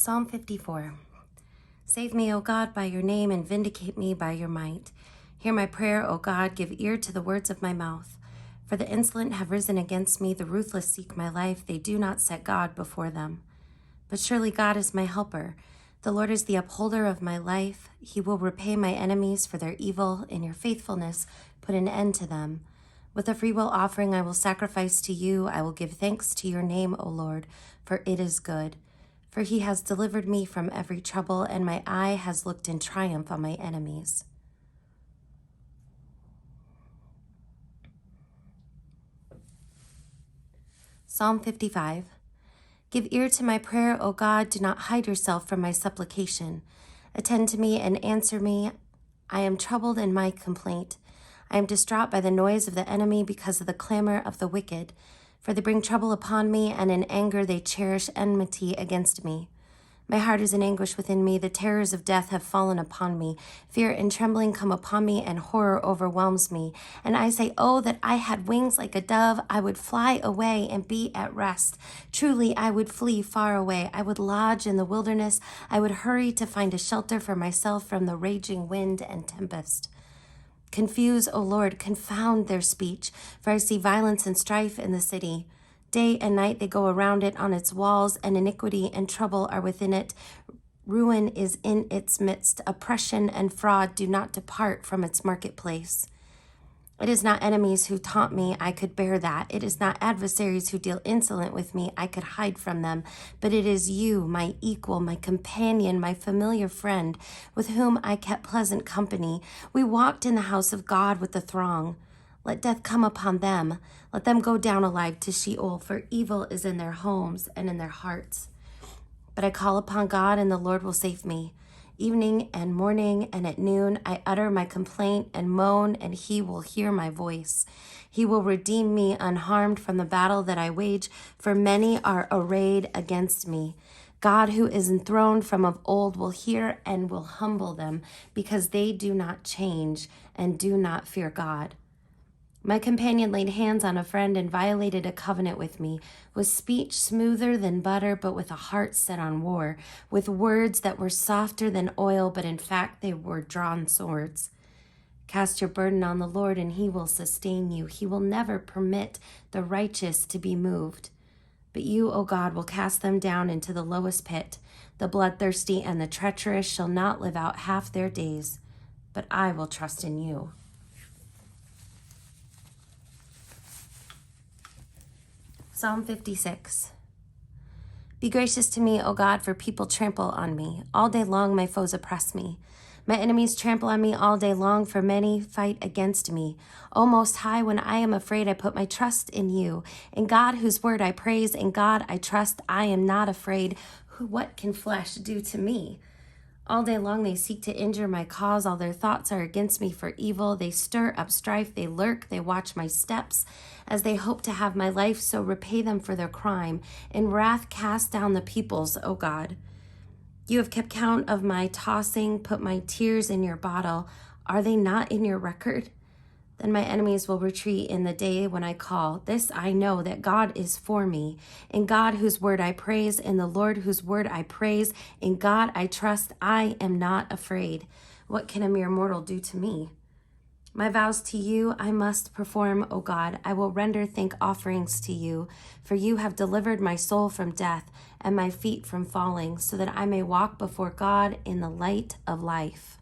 Psalm 54. Save me, O God, by your name, and vindicate me by your might. Hear my prayer, O God, give ear to the words of my mouth. For the insolent have risen against me, the ruthless seek my life, they do not set God before them. But surely God is my helper. The Lord is the upholder of my life. He will repay my enemies for their evil. In your faithfulness, put an end to them. With a freewill offering I will sacrifice to you. I will give thanks to your name, O Lord, for it is good. For he has delivered me from every trouble, and my eye has looked in triumph on my enemies. Psalm 55. Give ear to my prayer, O God. Do not hide yourself from my supplication. Attend to me and answer me. I am troubled in my complaint. I am distraught by the noise of the enemy because of the clamor of the wicked. For they bring trouble upon me, and in anger they cherish enmity against me. My heart is in anguish within me. The terrors of death have fallen upon me. Fear and trembling come upon me, and horror overwhelms me. And I say, oh, that I had wings like a dove. I would fly away and be at rest. Truly, I would flee far away. I would lodge in the wilderness. I would hurry to find a shelter for myself from the raging wind and tempest. Confuse, O Lord, confound their speech, for I see violence and strife in the city. Day and night they go around it on its walls, and iniquity and trouble are within it. Ruin is in its midst. Oppression and fraud do not depart from its marketplace. It is not enemies who taunt me, I could bear that. It is not adversaries who deal insolent with me, I could hide from them. But it is you, my equal, my companion, my familiar friend, with whom I kept pleasant company. We walked in the house of God with the throng. Let death come upon them. Let them go down alive to Sheol, for evil is in their homes and in their hearts. But I call upon God, and the Lord will save me. Evening and morning and at noon, I utter my complaint and moan, and he will hear my voice. He will redeem me unharmed from the battle that I wage, for many are arrayed against me. God, who is enthroned from of old, will hear and will humble them, because they do not change and do not fear God. My companion laid hands on a friend and violated a covenant with me, with speech smoother than butter, but with a heart set on war, with words that were softer than oil, but in fact they were drawn swords. Cast your burden on the Lord, and he will sustain you. He will never permit the righteous to be moved. But you, O God, will cast them down into the lowest pit. The bloodthirsty and the treacherous shall not live out half their days, but I will trust in you. Psalm 56. Be gracious to me, O God, for people trample on me. All day long my foes oppress me. My enemies trample on me all day long, for many fight against me. O Most High, when I am afraid, I put my trust in you. In God, whose word I praise, in God I trust, I am not afraid. What can flesh do to me? All day long they seek to injure my cause. All their thoughts are against me for evil. They stir up strife. They lurk. They watch my steps. As they hope to have my life, so repay them for their crime. In wrath cast down the peoples, O God. You have kept count of my tossing, put my tears in your bottle. Are they not in your record? Then my enemies will retreat in the day when I call. This I know, that God is for me. In God, whose word I praise, in the Lord, whose word I praise, in God I trust, I am not afraid. What can a mere mortal do to me? My vows to you I must perform, O God. I will render thank offerings to you, for you have delivered my soul from death and my feet from falling, so that I may walk before God in the light of life.